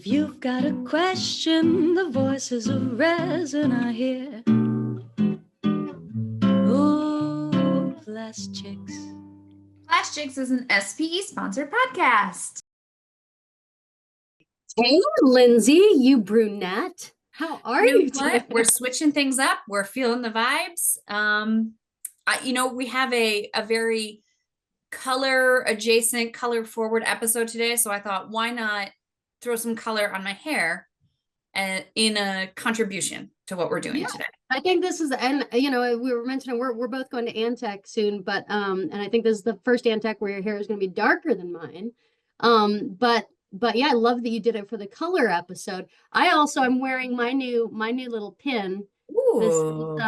If you've got a question, the voices of resin are here. Oh, PlastChicks. PlastChicks is an SPE sponsored podcast. Hey, Lindsay, you brunette. How are you today? We're switching things up. We're feeling the vibes. We have a very color adjacent, color forward episode today. So I thought, why not throw some color on my hair and in a contribution to what we're doing today. I think this is, and we were mentioning we're both going to Antec soon, but and I think this is the first Antec where your hair is going to be darker than mine. But yeah, I love that you did it for the color episode. I'm wearing my new little pin. Ooh.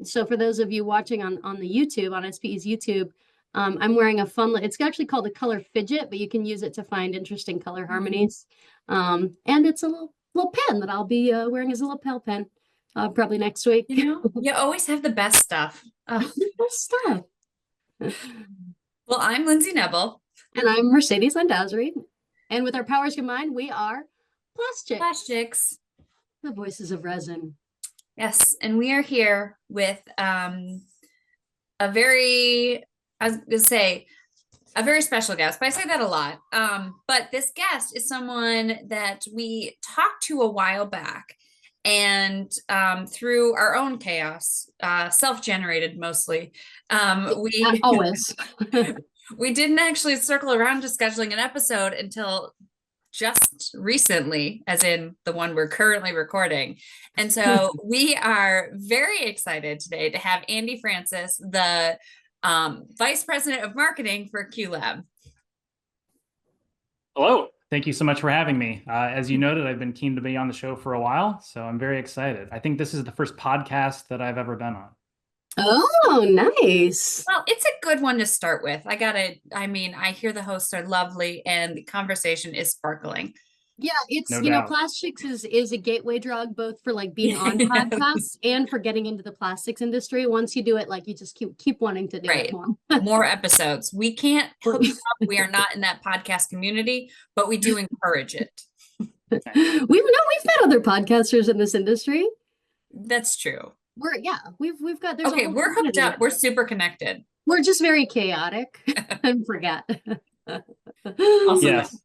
So for those of you watching on the YouTube, on SPE's YouTube, I'm wearing a fun, it's actually called a color fidget, but you can use it to find interesting color harmonies. And it's a little pen that I'll be wearing as a lapel pen probably next week. You always have the best stuff. The best stuff. Well, I'm Lindsay Nebel. And I'm Mercedes Landazuri. And with our powers combined, we are PlastChicks. PlastChicks. The voices of resin. Yes, and we are here with a very special guest, but I say that a lot. But this guest is someone that we talked to a while back, and through our own chaos, self-generated mostly, Not always. we didn't actually circle around to scheduling an episode until just recently, as in the one we're currently recording. And so we are very excited today to have Andy Francis, the Vice President of Marketing for QLab. Hello. Thank you so much for having me. As you noted, I've been keen to be on the show for a while, so I'm very excited. I think this is the first podcast that I've ever been on. Oh, nice. Well, it's a good one to start with. I hear the hosts are lovely and the conversation is sparkling. Yeah, it's, No doubt. PlastChicks is a gateway drug, both for like being on podcasts and for getting into the plastics industry. Once you do it, like you just keep wanting to do it more. More episodes. We can't hook you up. We are not in that podcast community, but we do encourage it. We've met other podcasters in this industry. That's true. We've got we're hooked up. We're super connected. We're just very chaotic and forget. Yes.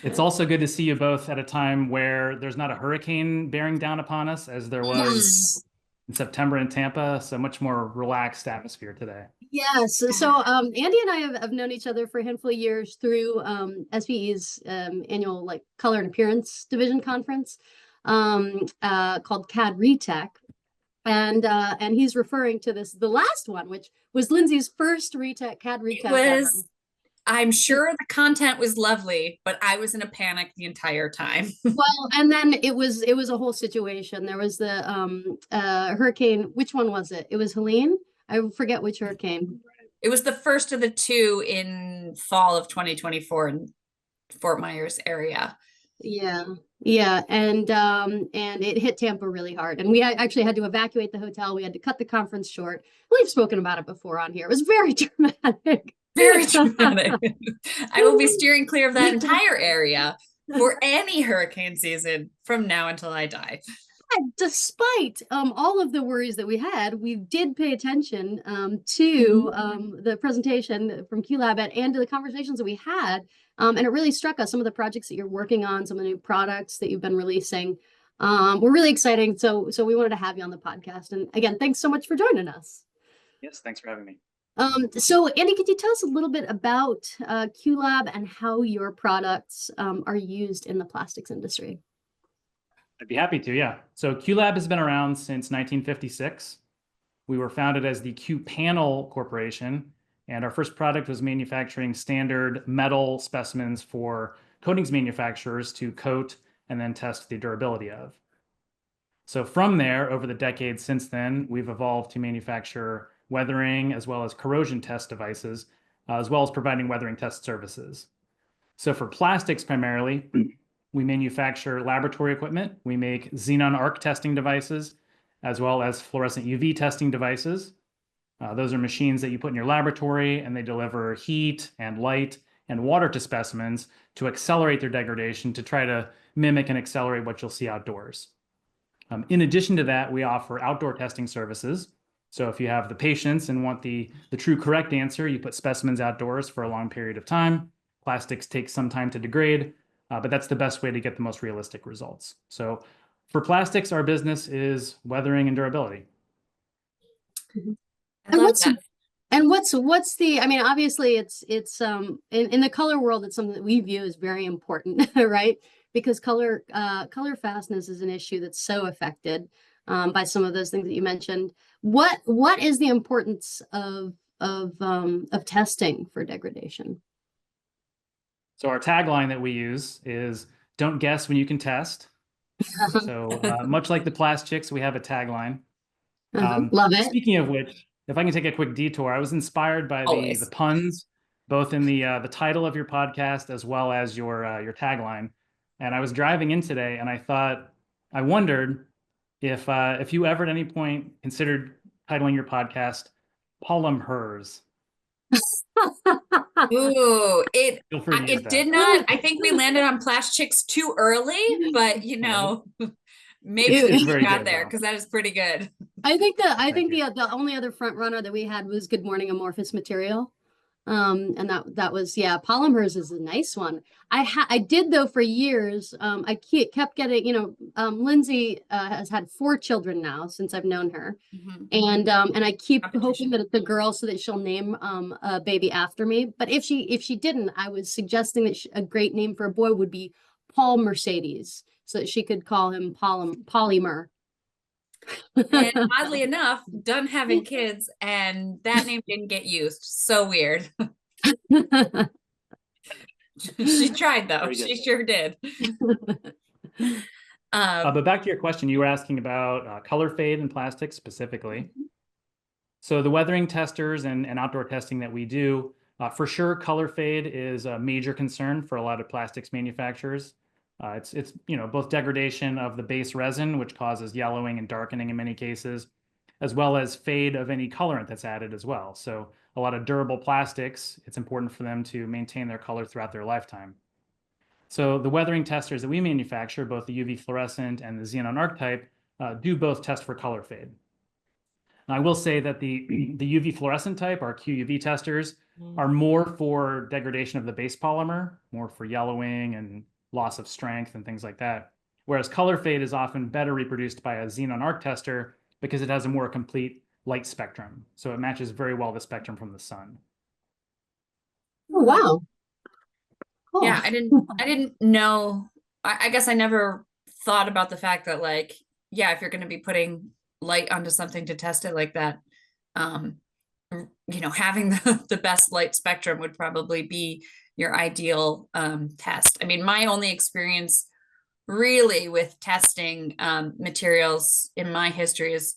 It's also good to see you both at a time where there's not a hurricane bearing down upon us as there was in September in Tampa. So much more relaxed atmosphere today. Yes. So Andy and I have known each other for a handful of years through SPE's annual color and appearance division conference called CAD Retech. And he's referring to the last one, which was Lindsay's first CAD Retech. I'm sure the content was lovely, but I was in a panic the entire time. Well, and then it was a whole situation. There was the hurricane. Which one was it? It was Helene. I forget which hurricane. It was the first of the two in fall of 2024 in Fort Myers area. Yeah, and it hit Tampa really hard, and we actually had to evacuate the hotel. We had to cut the conference short. We've spoken about it before on here. It was very dramatic. Very dramatic. I will be steering clear of that entire area for any hurricane season from now until I die. Despite all of the worries that we had, we did pay attention to the presentation from QLab and to the conversations that we had. And it really struck us, some of the projects that you're working on, some of the new products that you've been releasing. Were really exciting. So we wanted to have you on the podcast. And again, thanks so much for joining us. Yes, thanks for having me. So Andy, could you tell us a little bit about QLab and how your products are used in the plastics industry? I'd be happy to, yeah. So QLab has been around since 1956. We were founded as the Q Panel Corporation, and our first product was manufacturing standard metal specimens for coatings manufacturers to coat and then test the durability of. So from there, over the decades since then, we've evolved to manufacture weathering as well as corrosion test devices, as well as providing weathering test services. So for plastics primarily, we manufacture laboratory equipment. We make xenon arc testing devices, as well as fluorescent UV testing devices. Those are machines that you put in your laboratory, and they deliver heat and light and water to specimens to accelerate their degradation to try to mimic and accelerate what you'll see outdoors. In addition to that, we offer outdoor testing services. So if you have the patience and want the true correct answer, you put specimens outdoors for a long period of time. Plastics take some time to degrade, but that's the best way to get the most realistic results. So for plastics, our business is weathering and durability. I love that. And what's the, I mean, obviously it's in the color world, it's something that we view as very important, right? Because color fastness is an issue that's so affected by some of those things that you mentioned. What is the importance of testing for degradation? So our tagline that we use is "Don't guess when you can test." So much like the PlastChicks, we have a tagline. Love it. Speaking of which, if I can take a quick detour, I was inspired by the puns, both in the title of your podcast as well as your tagline. And I was driving in today, and I wondered if you ever at any point considered titling your podcast "Polymers." Ooh, Feel free to use it that. did not. I think we landed on PlastChicks too early, but you know, maybe It's we very got good, there though. because that is pretty good. I think you. the only other front runner that we had was Good Morning Amorphous Material. And that was, yeah, Polymers is a nice one. I did though for years. I kept getting, Lindsay has had 4 children now since I've known her. And I keep hoping that it's a girl so that she'll name a baby after me. But if she didn't, I was suggesting that a great name for a boy would be Paul Mercedes, so that she could call him Polymer. And oddly enough, done having kids, and that name didn't get used. So weird. She tried though. She sure did. But back to your question, you were asking about color fade and plastics specifically. So the weathering testers and outdoor testing that we do, for sure, color fade is a major concern for a lot of plastics manufacturers. It's both degradation of the base resin, which causes yellowing and darkening in many cases, as well as fade of any colorant that's added as well. So a lot of durable plastics, it's important for them to maintain their color throughout their lifetime. So the weathering testers that we manufacture, both the UV fluorescent and the xenon arc type, do both test for color fade. Now, I will say that the UV fluorescent type, our QUV testers, are more for degradation of the base polymer, more for yellowing and loss of strength and things like that. Whereas color fade is often better reproduced by a xenon arc tester because it has a more complete light spectrum. So it matches very well the spectrum from the sun. Oh, wow. Cool. Yeah, I didn't know. I guess I never thought about the fact that, like, yeah, if you're going to be putting light onto something to test it like that, having the best light spectrum would probably be your ideal test. I mean, my only experience really with testing materials in my history is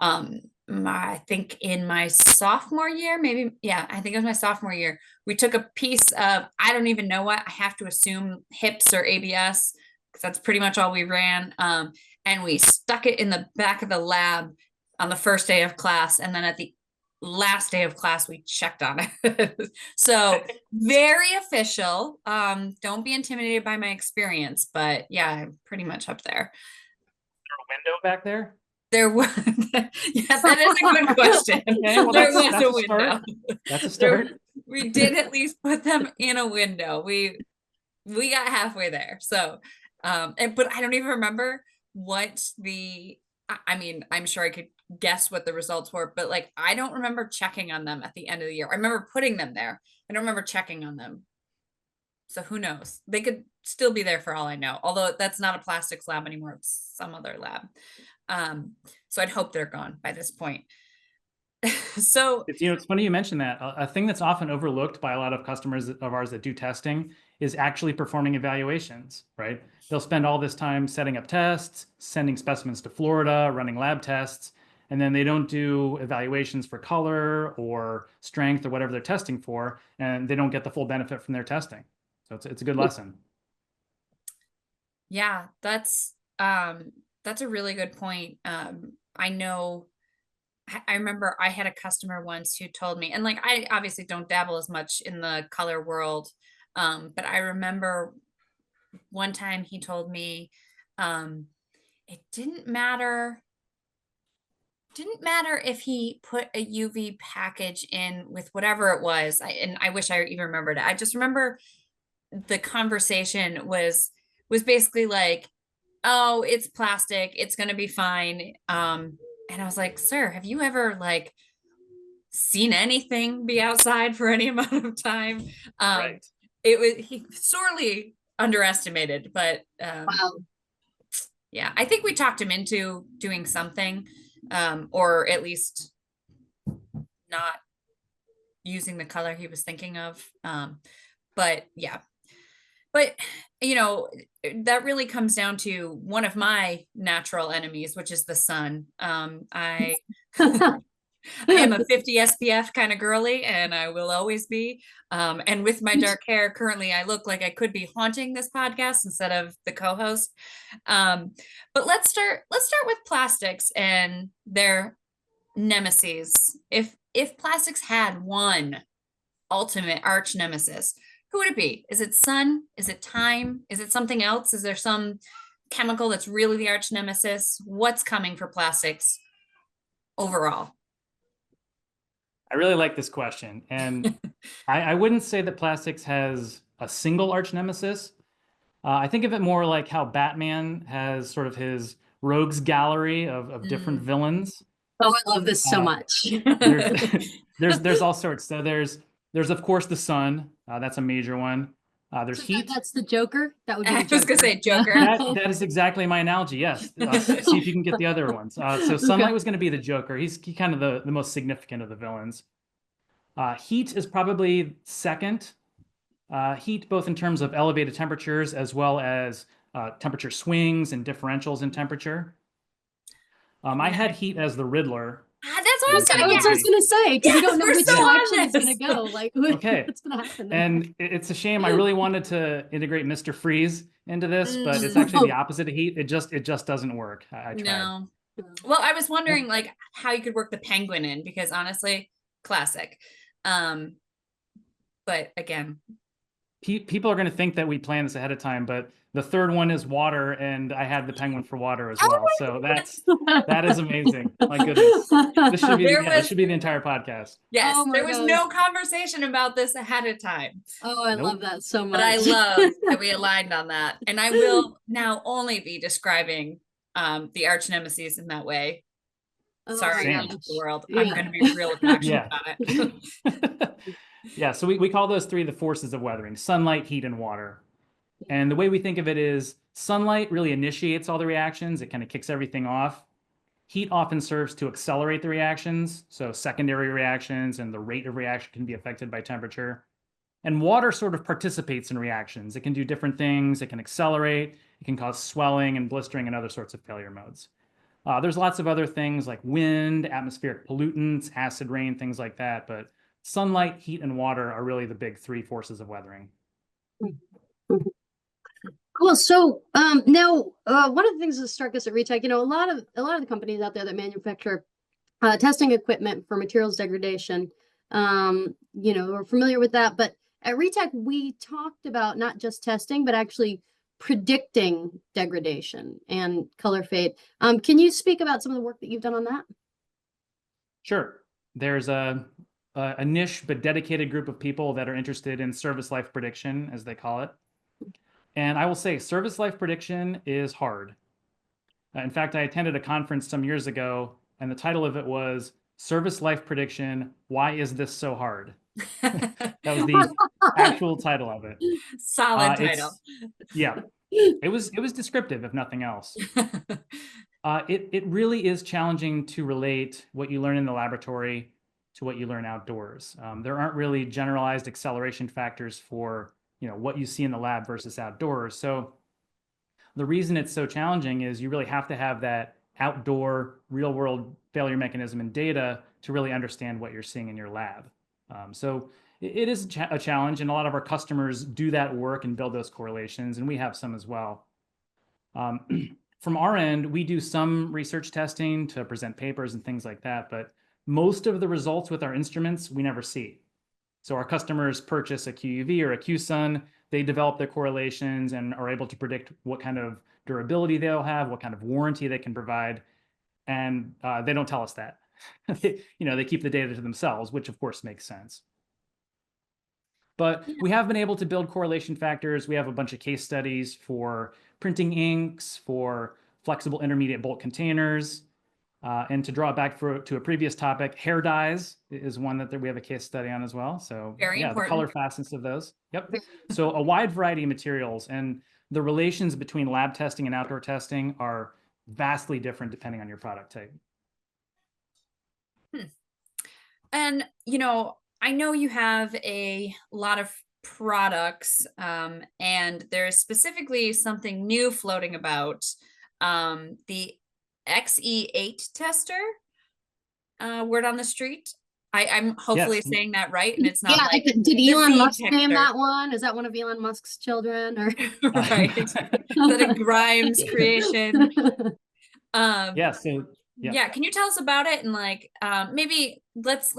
I think in my sophomore year, I think it was my sophomore year, we took a piece of, I don't even know what, I have to assume HIPS or ABS, because that's pretty much all we ran. And we stuck it in the back of the lab on the first day of class. And then at the last day of class, we checked on it. So very official. Don't be intimidated by my experience, but yeah, I'm pretty much up there. Is there a window back there? There was, yeah, that is a good question. Okay, well, there was that's a a window. start. That's a start. We did at least put them in a window. We got halfway there. So, but I don't even remember what I mean, I'm sure I could guess what the results were, but like, I don't remember checking on them at the end of the year. I remember putting them there. I don't remember checking on them. So who knows? They could still be there for all I know, although that's not a plastics lab anymore. It's some other lab. So I'd hope they're gone by this point. So it's funny you mentioned that. A thing that's often overlooked by a lot of customers of ours that do testing is actually performing evaluations, right? They'll spend all this time setting up tests, sending specimens to Florida, running lab tests, and then they don't do evaluations for color or strength or whatever they're testing for, and they don't get the full benefit from their testing. So it's a good lesson. Yeah, that's a really good point. I know, I remember I had a customer once who told me, and like, I obviously don't dabble as much in the color world, but I remember one time he told me it didn't matter if he put a UV package in with whatever it was. And I wish I even remembered it. I just remember the conversation was basically like, oh, it's plastic, it's gonna be fine. And I was like, sir, have you ever like seen anything be outside for any amount of time? Right. He sorely underestimated, but Wow. yeah, I think we talked him into doing something, or at least not using the color he was thinking of. But yeah, but you know, that really comes down to one of my natural enemies, which is the sun. I I am a 50 SPF kind of girly, and I will always be. And with my dark hair, currently, I look like I could be haunting this podcast instead of the co-host. But let's start with plastics and their nemesis. If plastics had one ultimate arch nemesis, who would it be? Is it sun? Is it time? Is it something else? Is there some chemical that's really the arch nemesis? What's coming for plastics overall? I really like this question. And I wouldn't say that plastics has a single arch nemesis. I think of it more like how Batman has sort of his rogues gallery of different villains. Oh, I love this so much. There's there's all sorts. So there's of course the sun. That's a major one. There's So heat. that's the Joker. That would be I the was gonna say Joker. That is exactly my analogy. Yes. See if you can get the other ones. So sunlight was going to be the Joker. He's kind of the most significant of the villains. Heat is probably second. Heat, both in terms of elevated temperatures as well as temperature swings and differentials in temperature. I had heat as the Riddler. That's what I was That's gonna what I was gonna say, because you don't know we're which so on direction it's gonna this. go. Like, Okay. what's gonna happen there? And it's a shame. I really wanted to integrate Mr. Freeze into this, but it's actually the opposite of heat. It just doesn't work. I tried. No. Well, I was wondering like how you could work the penguin in, because honestly, classic. But again, People are going to think that we planned this ahead of time, but the third one is water, and I had the penguin for water as well. So that is amazing. My goodness, this should be this should be the entire podcast. Yes, Oh my there was gosh. no conversation about this ahead of time. Oh, I Nope. love that so much. But I love that we aligned on that. And I will now only be describing the arch nemesis in that way. Oh, Sorry, Same. the world. Yeah. I'm going to be real affectionate Yeah. about it. Yeah, so we call those three the forces of weathering: sunlight, heat, and water. And the way we think of it is sunlight really initiates all the reactions. It kind of kicks everything off. Heat often serves to accelerate the reactions. So secondary reactions and the rate of reaction can be affected by temperature. And water sort of participates in reactions. It can do different things. It can accelerate. It can cause swelling and blistering and other sorts of failure modes. There's lots of other things like wind, atmospheric pollutants, acid rain, things like that. But sunlight, heat, and water are really the big three forces of weathering. Cool. So now one of the things that struck us at Retech, a lot of the companies out there that manufacture testing equipment for materials degradation, are familiar with that. But at Retech, we talked about not just testing, but actually predicting degradation and color fade. Can you speak about some of the work that you've done on that? Sure. There's a niche but dedicated group of people that are interested in service life prediction, as they call it. And I will say service life prediction is hard. In fact, I attended a conference some years ago, and the title of it was Service Life Prediction, Why Is This So Hard? That was the actual title of it. Solid title. Yeah, it was descriptive, if nothing else. It really is challenging to relate what you learn in the laboratory to what you learn outdoors. There aren't really generalized acceleration factors for what you see in the lab versus outdoors. So the reason it's so challenging is you really have to have that outdoor real world failure mechanism and data to really understand what you're seeing in your lab. So it is a challenge, and a lot of our customers do that work and build those correlations, and we have some as well. From our end, we do some research testing to present papers and things like that, but most of the results with our instruments we never see. So our customers purchase a QUV or a QSUN, they develop their correlations and are able to predict what kind of durability they'll have, what kind of warranty they can provide. And they don't tell us that. They keep the data to themselves, which of course makes sense. But we have been able to build correlation factors. We have a bunch of case studies for printing inks, for flexible intermediate bulk containers. And to draw it back to a previous topic, hair dyes is one that we have a case study on as well. So Very yeah, important. the color fastness of those. Yep. So a wide variety of materials, and the relations between lab testing and outdoor testing are vastly different depending on your product type. And, I know you have a lot of products, and there's specifically something new floating about, the XE8 tester, word on the street. I'm hopefully Yes. saying that right, and it's not Yeah, like did the Elon V Musk name texter. that one? Is that one of Elon Musk's children? Or Right. Is that a Grimes creation? Yeah. So Yeah, can you tell us about it? And like, maybe let's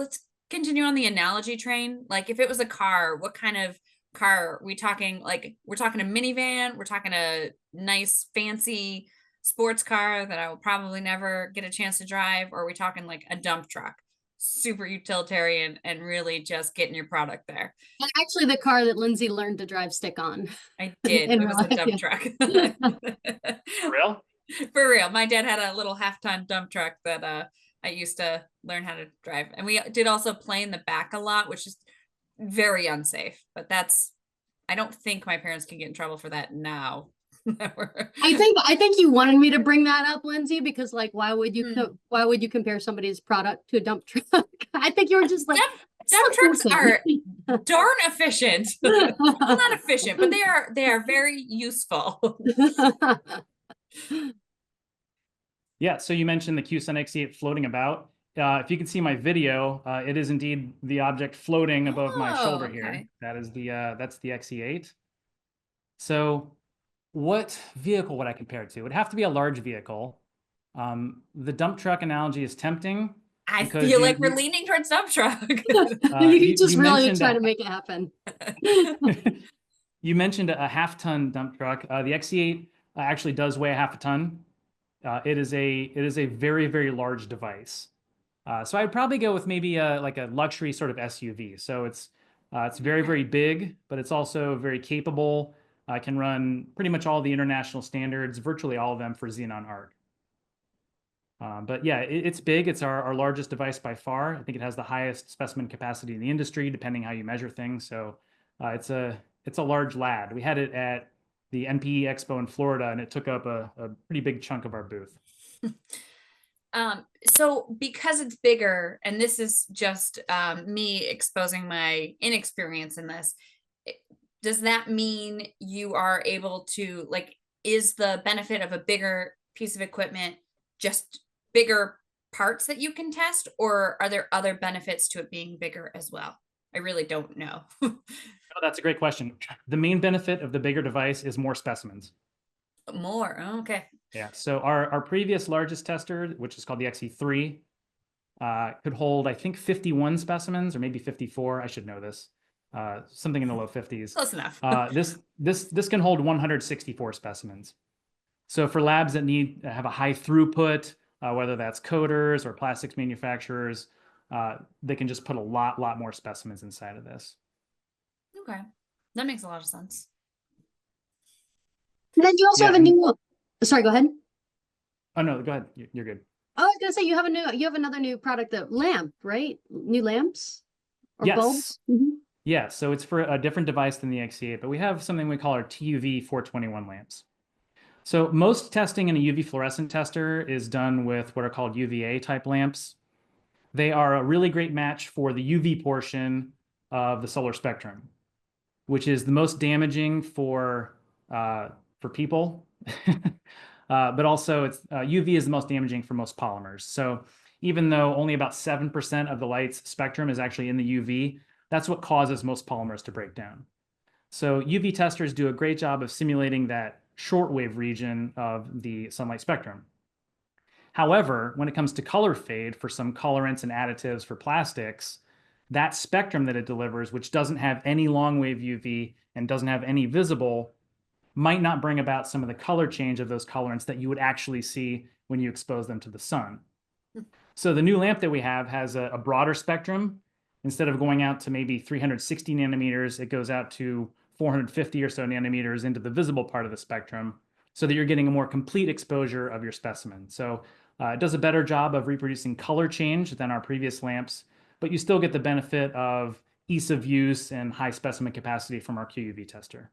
continue on the analogy train. Like, if it was a car, what kind of car are we talking? Like, we're talking a minivan, we're talking a nice fancy sports car that I will probably never get a chance to drive, or are we talking like a dump truck, super utilitarian and really just getting your product there? And actually, the car that Lindsay learned to drive stick on. I did. In It real was a life, dump yeah. truck. for real? For real. My dad had a little half-ton dump truck that I used to learn how to drive. And we did also play in the back a lot, which is very unsafe. But I don't think my parents can get in trouble for that now. I think you wanted me to bring that up, Lindsay, because like, why would you compare somebody's product to a dump truck? I think you were just like, dump trucks are are darn efficient. Well, not efficient, but they are very useful. Yeah, so you mentioned the QSun XE8 floating about. If you can see my video, it is indeed the object floating above my shoulder okay. here. That is that's the XE8. So what vehicle would I compare it to? It would have to be a large vehicle. The dump truck analogy is tempting. I because feel like we're leaning towards dump truck. you just you really mentioned trying that- to make it happen. You mentioned a half-ton dump truck. The XE8 actually does weigh a half a ton. It is a very, very large device. So I'd probably go with maybe like a luxury sort of SUV. So it's very, very big, but it's also very capable. Can run pretty much all the international standards, virtually all of them for Xenon Arc. But yeah, it's big. It's our largest device by far. I think it has the highest specimen capacity in the industry, depending how you measure things. So it's a large lad. We had it at the NPE Expo in Florida, and it took up a pretty big chunk of our booth. So because it's bigger, and this is just me exposing my inexperience in this, does that mean you are able to, like, is the benefit of a bigger piece of equipment just bigger parts that you can test, or are there other benefits to it being bigger as well? I really don't know. Oh, that's a great question. The main benefit of the bigger device is more specimens. More, okay. Yeah, so our previous largest tester, which is called the XE3, could hold, I think, 51 specimens, or maybe 54. I should know this. Something in the low 50s. Close enough. This can hold 164 specimens. So for labs that need to have a high throughput, whether that's coders or plastics manufacturers, they can just put a lot more specimens inside of this. Okay, that makes a lot of sense. And then you also have a new. Sorry, go ahead. Oh no, go ahead. You're good. Oh, I was gonna say you have another new product, the lamp, right? New lamps or Yes. bulbs. Mm-hmm. Yeah, so it's for a different device than the XE8, but we have something we call our TUV 421 lamps. So most testing in a UV fluorescent tester is done with what are called UVA type lamps. They are a really great match for the UV portion of the solar spectrum, which is the most damaging for people, but also it's UV is the most damaging for most polymers. So even though only about 7% of the light's spectrum is actually in the UV, that's what causes most polymers to break down. So UV testers do a great job of simulating that shortwave region of the sunlight spectrum. However, when it comes to color fade for some colorants and additives for plastics, that spectrum that it delivers, which doesn't have any long wave UV and doesn't have any visible might not bring about some of the color change of those colorants that you would actually see when you expose them to the sun. So the new lamp that we have has a broader spectrum. Instead of going out to maybe 360 nanometers, it goes out to 450 or so nanometers into the visible part of the spectrum, so that you're getting a more complete exposure of your specimen. So it does a better job of reproducing color change than our previous lamps, but you still get the benefit of ease of use and high specimen capacity from our QUV tester.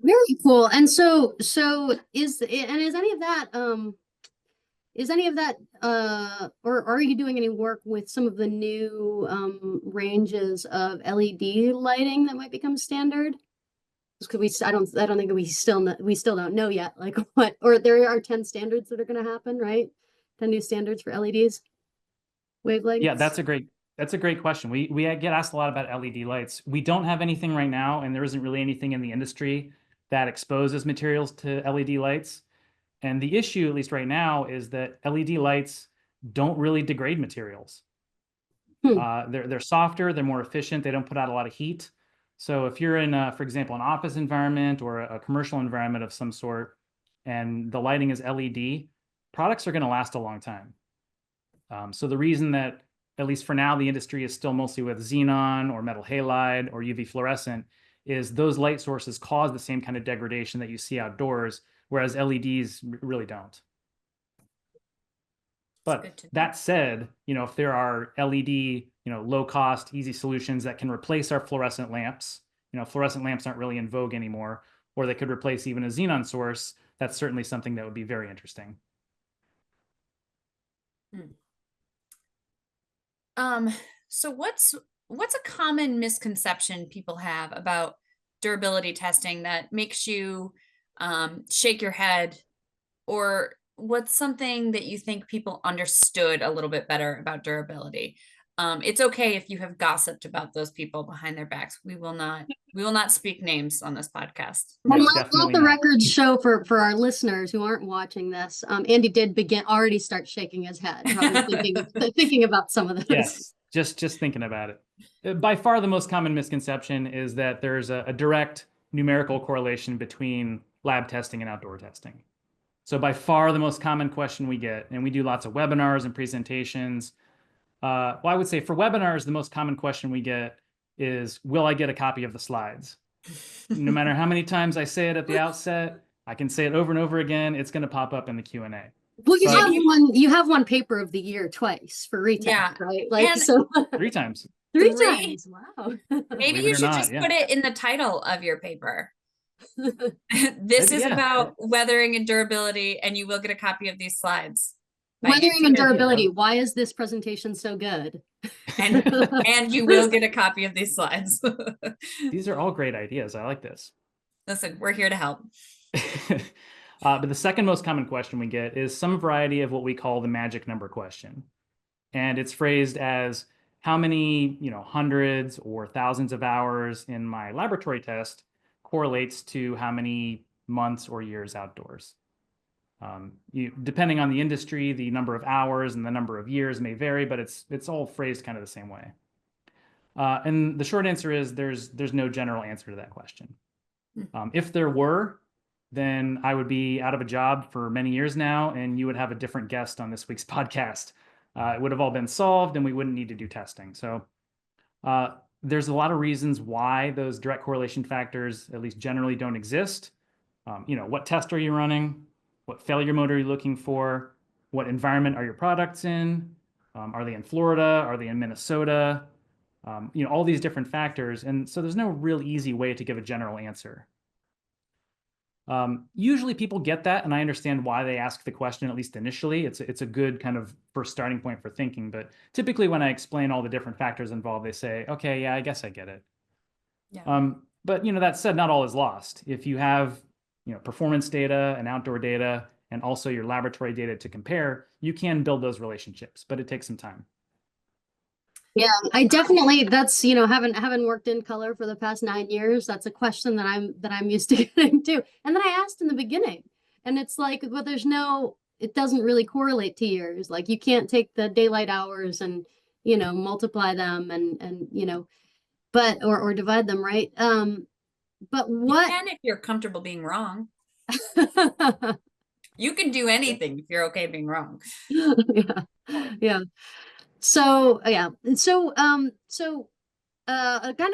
Very cool. And so is any of that or are you doing any work with some of the new ranges of LED lighting that might become standard? Because I don't think we still don't know yet, like what, or there are 10 standards that are going to happen, right? 10 new standards for LEDs, wavelengths. Yeah, that's a great question. We get asked a lot about LED lights. We don't have anything right now, and there isn't really anything in the industry that exposes materials to LED lights. And the issue, at least right now, is that LED lights don't really degrade materials. They're softer, they're more efficient, they don't put out a lot of heat. So if you're in, for example, an office environment or a commercial environment of some sort, and the lighting is LED, products are going to last a long time. So the reason that, at least for now, the industry is still mostly with xenon or metal halide or UV fluorescent is those light sources cause the same kind of degradation that you see outdoors, whereas LEDs really don't. But that said, if there are LED, low cost, easy solutions that can replace our fluorescent lamps, fluorescent lamps aren't really in vogue anymore, or they could replace even a xenon source, that's certainly something that would be very interesting. So what's a common misconception people have about durability testing that makes you shake your head, or what's something that you think people understood a little bit better about durability? It's okay if you have gossiped about those people behind their backs. We will not speak names on this podcast. And let the records show for our listeners who aren't watching this. Andy did already start shaking his head, probably thinking about some of those. Yes, just thinking about it. By far, the most common misconception is that there's a direct numerical correlation between lab testing and outdoor testing. So by far the most common question we get, and we do lots of webinars and presentations. Well, I would say for webinars, the most common question we get is, will I get a copy of the slides? No matter how many times I say it at the outset, I can say it over and over again, it's going to pop up in the Q&A. Well, you have one paper of the year twice for retest, right? Like, and so 3 times. 3 times. Wow. Maybe you should just put it in the title of your paper. This is about weathering and durability, and you will get a copy of these slides. Weathering and durability. Why is this presentation so good? And you will get a copy of these slides. These are all great ideas. I like this. Listen, we're here to help. But the second most common question we get is some variety of what we call the magic number question. And it's phrased as how many, hundreds or thousands of hours in my laboratory test correlates to how many months or years outdoors. Depending on the industry, the number of hours and the number of years may vary, but it's all phrased kind of the same way. And the short answer is there's no general answer to that question. If there were, then I would be out of a job for many years now, and you would have a different guest on this week's podcast. It would have all been solved, and we wouldn't need to do testing. So there's a lot of reasons why those direct correlation factors, at least generally, don't exist. What test are you running? What failure mode are you looking for? What environment are your products in? Are they in Florida? Are they in Minnesota? All these different factors. And so there's no real easy way to give a general answer. Usually people get that, and I understand why they ask the question, at least initially. It's a good kind of first starting point for thinking. But typically when I explain all the different factors involved, they say, okay, yeah, I guess I get it. Yeah. But that said, not all is lost. If you have performance data and outdoor data, and also your laboratory data to compare, you can build those relationships, but it takes some time. Yeah, I definitely, that's, having worked in color for the past 9 years, that's a question that I'm used to getting to. And then I asked in the beginning, and it's like, well, it doesn't really correlate to years. Like, you can't take the daylight hours and, multiply them and but or divide them, right? But You what? can if you're comfortable being wrong. You can do anything if you're okay being wrong. Yeah, yeah. So yeah, kind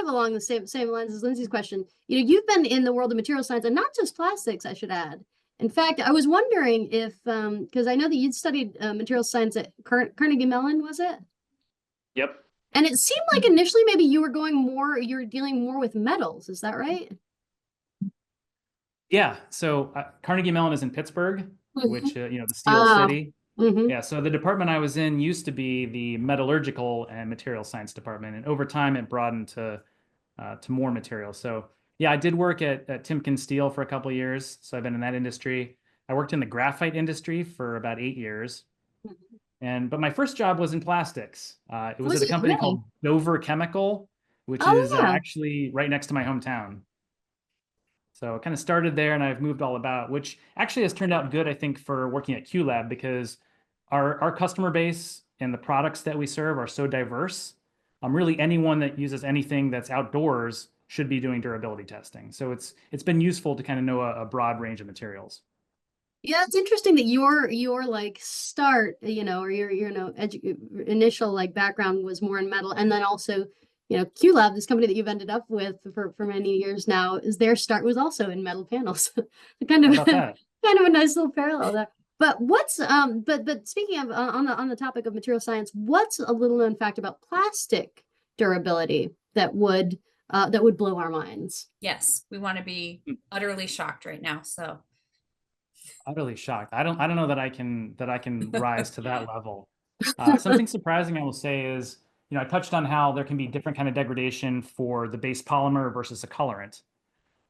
of along the same lines as Lindsay's question, you've been in the world of material science, and not just plastics, I should add. In fact, I was wondering if, because I know that you'd studied material science at Carnegie Mellon, was it? Yep. And it seemed like initially maybe you were dealing more with metals. Is that right? Yeah. So Carnegie Mellon is in Pittsburgh, which, the steel Ah, city. mhm. Yeah. So the department I was in used to be the metallurgical and material science department. And over time, it broadened to more materials. So yeah, I did work at Timken Steel for a couple of years. So I've been in that industry. I worked in the graphite industry for about 8 years. But my first job was in plastics. It was Was at a it company really? called Dover Chemical, which Oh is yeah. actually right next to my hometown. So I kind of started there and I've moved all about, which actually has turned out good, I think, for working at QLab because our customer base and the products that we serve are so diverse. Really anyone that uses anything that's outdoors should be doing durability testing. So it's been useful to kind of know a broad range of materials. Yeah, it's interesting that your like start, or your initial like background was more in metal, and then also, QLab, this company that you've ended up with for many years now, is their start was also in metal panels. kind How of about that? kind of a nice little parallel there. But but speaking of on the topic of material science, what's a little known fact about plastic durability that would blow our minds? Yes, we want to be utterly shocked right now. So Utterly shocked. I don't know that I can rise to that level. Something surprising I will say is, I touched on how there can be different kind of degradation for the base polymer versus a colorant.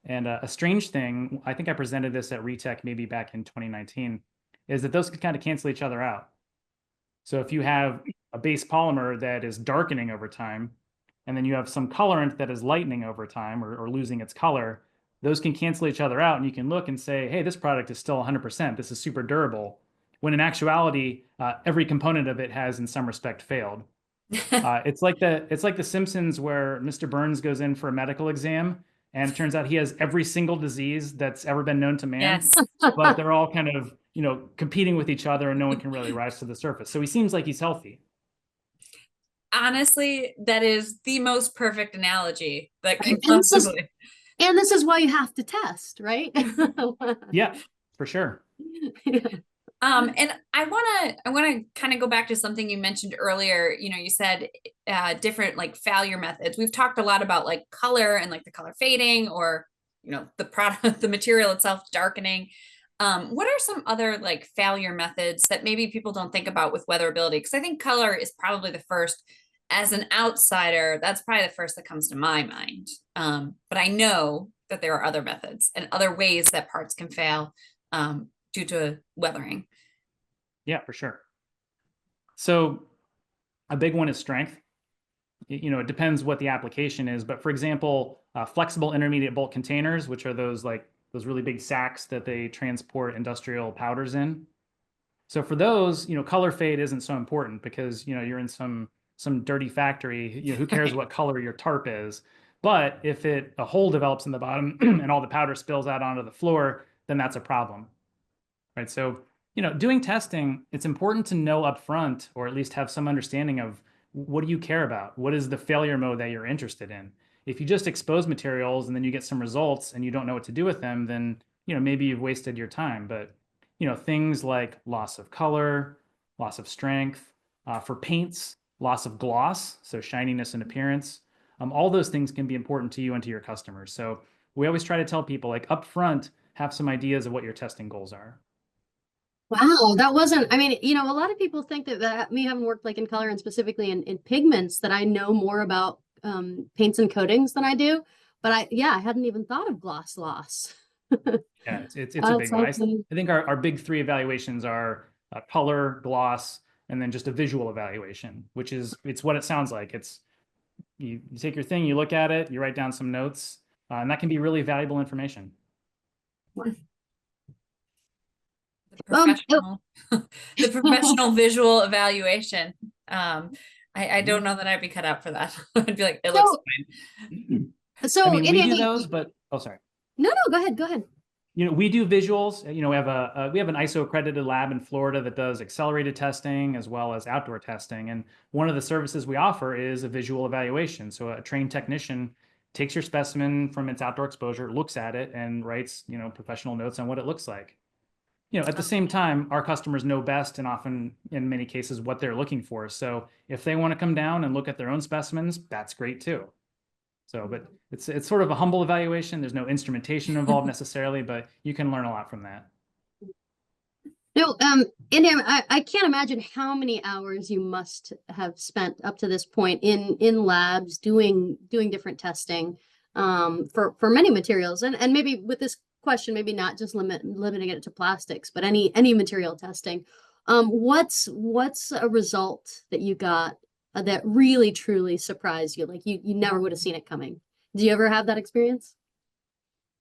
And a strange thing, I think I presented this at Retech maybe back in 2019, is that those could kind of cancel each other out. So if you have a base polymer that is darkening over time, and then you have some colorant that is lightening over time or losing its color, those can cancel each other out. And you can look and say, hey, this product is still 100%. This is super durable. When in actuality, every component of it has in some respect failed. It's like the Simpsons where Mr. Burns goes in for a medical exam and it turns out he has every single disease that's ever been known to man. yes, But they're all kind of, competing with each other and no one can really rise to the surface. So he seems like he's healthy. honestly, that is the most perfect analogy that can And this is possibly. and this is why you have to test, right? Yeah, for sure. And I wanna kind of go back to something you mentioned earlier. You said different like failure methods. We've talked a lot about like color and like the color fading, or the product, the material itself darkening. What are some other like failure methods that maybe people don't think about with weatherability? Because I think color is probably the first. As an outsider, that's probably the first that comes to my mind. But I know that there are other methods and other ways that parts can fail due to weathering. Yeah, for sure. So a big one is strength. It depends what the application is, but for example, flexible intermediate bulk containers, which are those really big sacks that they transport industrial powders in. So for those, color fade isn't so important because you're in some dirty factory. Who cares what color your tarp is? But if a hole develops in the bottom and all the powder spills out onto the floor, then that's a problem, right? So doing testing, it's important to know upfront, or at least have some understanding of what do you care about? What is the failure mode that you're interested in? If you just expose materials and then you get some results and you don't know what to do with them, then maybe you've wasted your time. But things like loss of color, loss of strength, for paints, loss of gloss, so shininess and appearance, all those things can be important to you and to your customers. So we always try to tell people, like, upfront, have some ideas of what your testing goals are. Wow, that wasn't, I mean, a lot of people think that me having worked like in color and specifically in pigments, that I know more about paints and coatings than I do. But I hadn't even thought of gloss loss. Yeah, it's a That's big so one. funny. I think our big three evaluations are color, gloss, and then just a visual evaluation, which it's what it sounds like. It's you take your thing, you look at it, you write down some notes, and that can be really valuable information. The professional visual evaluation. I don't know that I'd be cut out for that. I'd be like, it So, looks fine. so I mean, we do Andy, those, but oh, sorry. no, go ahead, go ahead. We do visuals. We have an ISO accredited lab in Florida that does accelerated testing as well as outdoor testing. And one of the services we offer is a visual evaluation. So a trained technician takes your specimen from its outdoor exposure, looks at it, and writes, professional notes on what it looks like. At the same time, our customers know best and often, in many cases, what they're looking for. So if they want to come down and look at their own specimens, that's great too. So, but it's sort of a humble evaluation. There's no instrumentation involved necessarily, but you can learn a lot from that. No, Andy, I can't imagine how many hours you must have spent up to this point in labs doing different testing for many materials, and maybe with this question, maybe not just limiting it to plastics, but any material testing. What's a result that you got that really truly surprised you? Like you never would have seen it coming. Do you ever have that experience?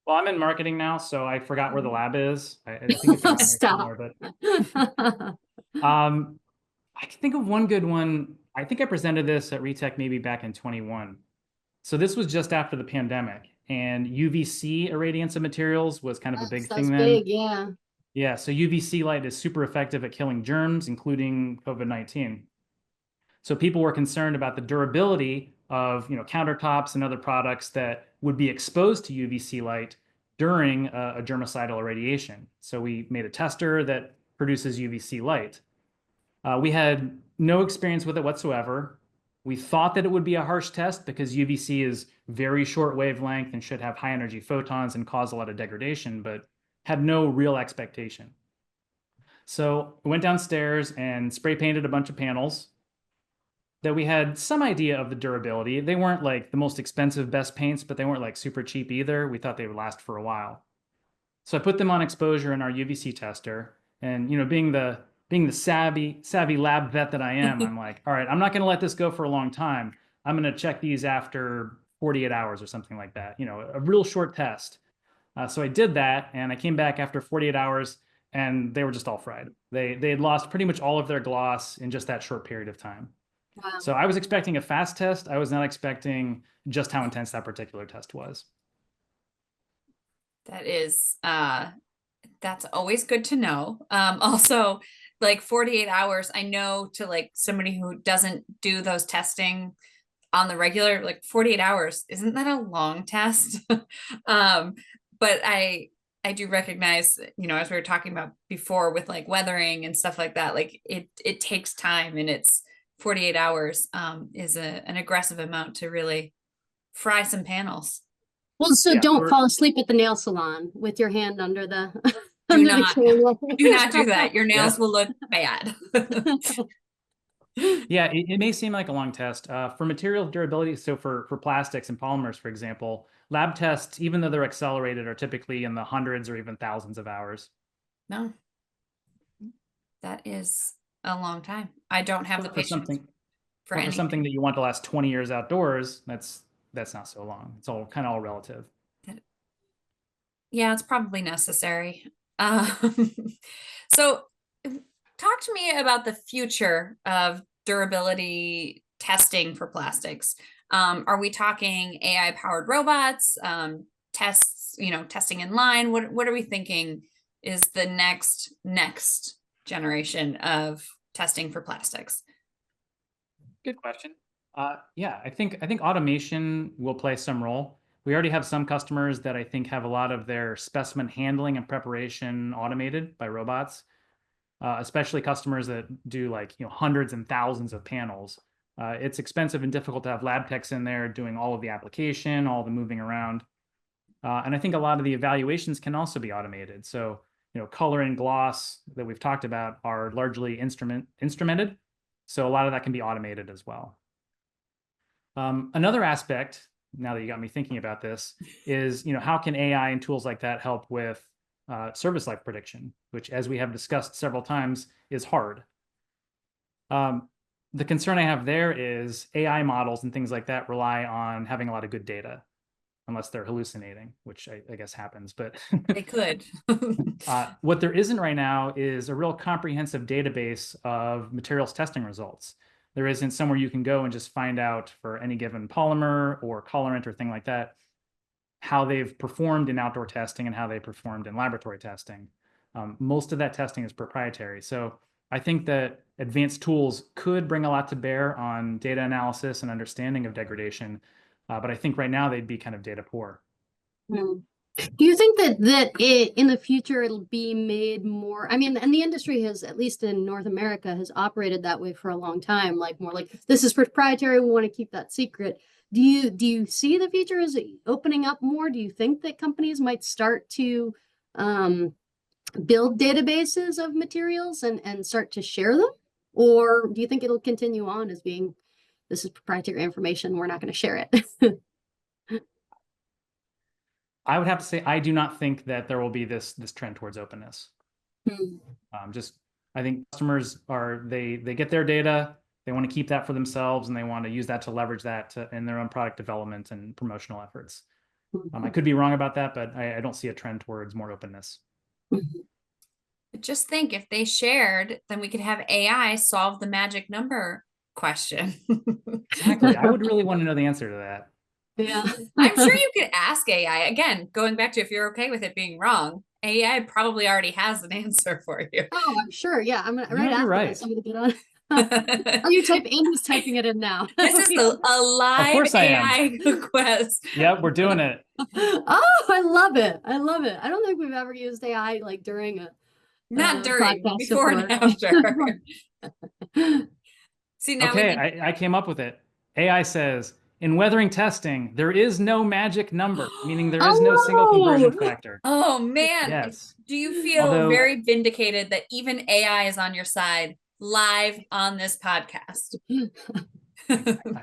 Well, I'm in marketing now, so I forgot where the lab is. I think it's around here Stop. somewhere, but I can think of one good one. I think I presented this at Retech maybe back in 21. So this was just after the pandemic, and UVC irradiance of materials was kind of a big thing then. Big, yeah. Yeah, so UVC light is super effective at killing germs, including COVID-19. So people were concerned about the durability of countertops and other products that would be exposed to UVC light during a germicidal irradiation. So we made a tester that produces UVC light. We had no experience with it whatsoever. We thought that it would be a harsh test because UVC is very short wavelength and should have high energy photons and cause a lot of degradation, but had no real expectation. So we went downstairs and spray painted a bunch of panels that we had some idea of the durability. They weren't like the most expensive best paints, but they weren't like super cheap either. We thought they would last for a while. So I put them on exposure in our UVC tester, and being the savvy lab vet that I am, I'm like, all right, I'm not going to let this go for a long time. I'm going to check these after 48 hours or something like that. A real short test. So I did that, and I came back after 48 hours, and they were just all fried. They had lost pretty much all of their gloss in just that short period of time. Wow. So I was expecting a fast test. I was not expecting just how intense that particular test was. That is, that's always good to know. Also, like 48 hours, I know to like somebody who doesn't do those testing on the regular, like 48 hours, isn't that a long test? But I do recognize, as we were talking about before with like weathering and stuff like that, like it takes time, and it's 48 hours is an aggressive amount to really fry some panels. Well, so don't fall asleep at the nail salon with your hand under the do not do that. Your nails will look bad. Yeah, it may seem like a long test. For material durability, so for plastics and polymers, for example, lab tests, even though they're accelerated, are typically in the hundreds or even thousands of hours. No, that is a long time. I don't have the patience for something that you want to last 20 years outdoors. That's not so long. It's all kind of all relative. Yeah, it's probably necessary. So talk to me about the future of durability testing for plastics. Are we talking AI powered robots, tests, testing in line? What are we thinking is the next generation of testing for plastics? Good question. Yeah, I think automation will play some role. We already have some customers that I think have a lot of their specimen handling and preparation automated by robots, especially customers that do like hundreds and thousands of panels. It's expensive and difficult to have lab techs in there doing all of the application, all the moving around. And I think a lot of the evaluations can also be automated. So, color and gloss that we've talked about are largely instrumented. So a lot of that can be automated as well. Another aspect, now that you got me thinking about this, is how can AI and tools like that help with service life prediction, which, as we have discussed several times, is hard. The concern I have there is AI models and things like that rely on having a lot of good data, unless they're hallucinating, which I guess happens, but they could. What there isn't right now is a real comprehensive database of materials testing results. there isn't somewhere you can go and just find out for any given polymer or colorant or thing like that, how they've performed in outdoor testing and how they performed in laboratory testing. Most of that testing is proprietary. So I think that advanced tools could bring a lot to bear on data analysis and understanding of degradation. But I think right now they'd be kind of data poor. Hmm. Do you think that in the future it'll be made more? I mean, and the industry has, at least in North America, has operated that way for a long time. Like more like, this is proprietary, we want to keep that secret. Do you see the future as opening up more? Do you think that companies might start to build databases of materials and start to share them? Or do you think it'll continue on as being, this is proprietary information, we're not going to share it? I would have to say I do not think that there will be this trend towards openness. I think customers they get their data, they want to keep that for themselves, and they want to use that to leverage that in their own product development and promotional efforts. I could be wrong about that, but I don't see a trend towards more openness. But just think, if they shared, then we could have AI solve the magic number question. Exactly. I would really want to know the answer to that. Yeah. I'm sure you could ask AI. Again, going back to if you're okay with it being wrong, AI probably already has an answer for you. Oh, I'm sure. Yeah, I'm gonna No, you're right. this. I'm gonna get on. Oh, Andy's typing it in now. This is a live course I AI quest. Yep, we're doing it. Oh, I love it. I love it. I don't think we've ever used AI like during a Not during, podcast before and before. after. See, now Okay, I came up with it. AI says, in weathering testing, there is no magic number, meaning there is no single conversion factor. Oh man. Yes. Do you feel very vindicated that even AI is on your side live on this podcast?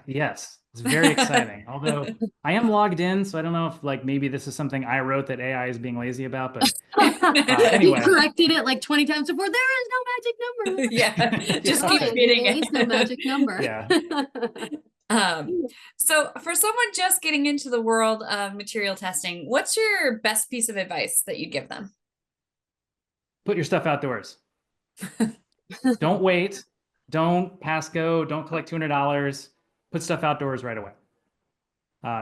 Yes, it's very exciting. Although I am logged in, so I don't know if like maybe this is something I wrote that AI is being lazy about, but anyway. You corrected it like 20 times before. There is no magic number. Yeah, just keep hitting it. There is no magic number. Yeah. So for someone just getting into the world of material testing, what's your best piece of advice that you give them? Put your stuff outdoors. Don't wait. Don't pass go. Don't collect $200. Put stuff outdoors right away.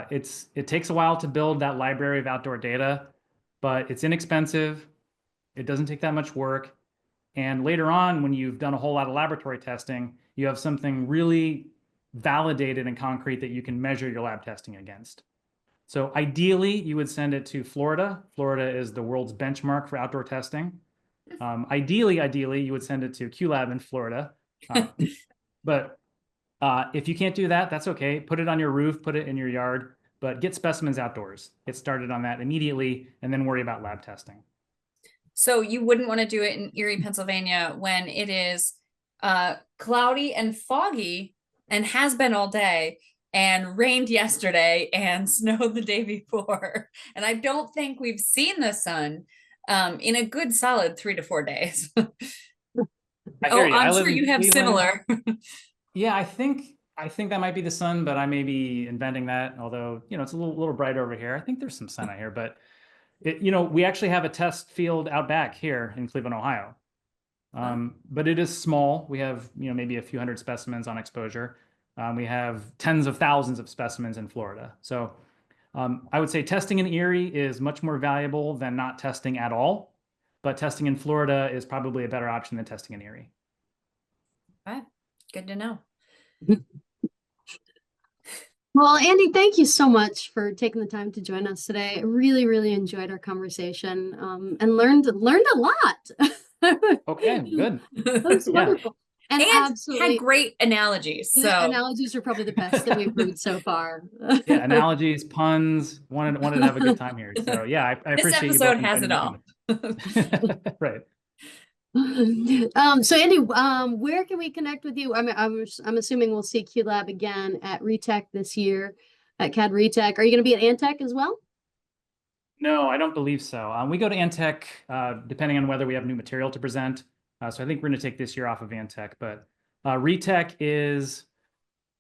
It takes a while to build that library of outdoor data, but it's inexpensive. It doesn't take that much work. And later on, when you've done a whole lot of laboratory testing, you have something really validated and concrete that you can measure your lab testing against. So ideally, you would send it to Florida. Florida is the world's benchmark for outdoor testing. Ideally, you would send it to QLab in Florida. But if you can't do that, that's okay. Put it on your roof, put it in your yard, but get specimens outdoors. Get started on that immediately, and then worry about lab testing. So you wouldn't want to do it in Erie, Pennsylvania when it is cloudy and foggy and has been all day and rained yesterday and snowed the day before. And I don't think we've seen the sun in a good solid 3 to 4 days. I'm sure you have similar. Yeah, I think that might be the sun, but I may be inventing that. Although, it's a little brighter over here. I think there's some sun out here, but we actually have a test field out back here in Cleveland, Ohio. But it is small. We have, maybe a few hundred specimens on exposure. We have tens of thousands of specimens in Florida. So I would say testing in Erie is much more valuable than not testing at all. But testing in Florida is probably a better option than testing in Erie. Okay, good to know. Well, Andy, thank you so much for taking the time to join us today. I really, really enjoyed our conversation and learned a lot. Okay, good. That was wonderful. And absolutely had great analogies. So analogies are probably the best that we've heard so far. Yeah, analogies, puns. Wanted to have a good time here. So yeah, I appreciate this episode has it all. Right. So Andy, where can we connect with you? I'm assuming we'll see QLab again at RETech this year, at CAD RETech. Are you going to be at Antech as well? No, I don't believe so. We go to Antech depending on whether we have new material to present. So I think we're going to take this year off of Antech, but RETech is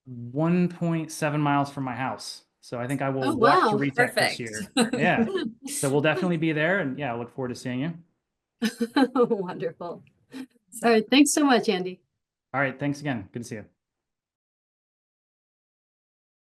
1.7 miles from my house. So I think I will walk to RETech this year. Yeah. So we'll definitely be there, and yeah, I look forward to seeing you. Wonderful. All right. Thanks so much, Andy. All right. Thanks again. Good to see you.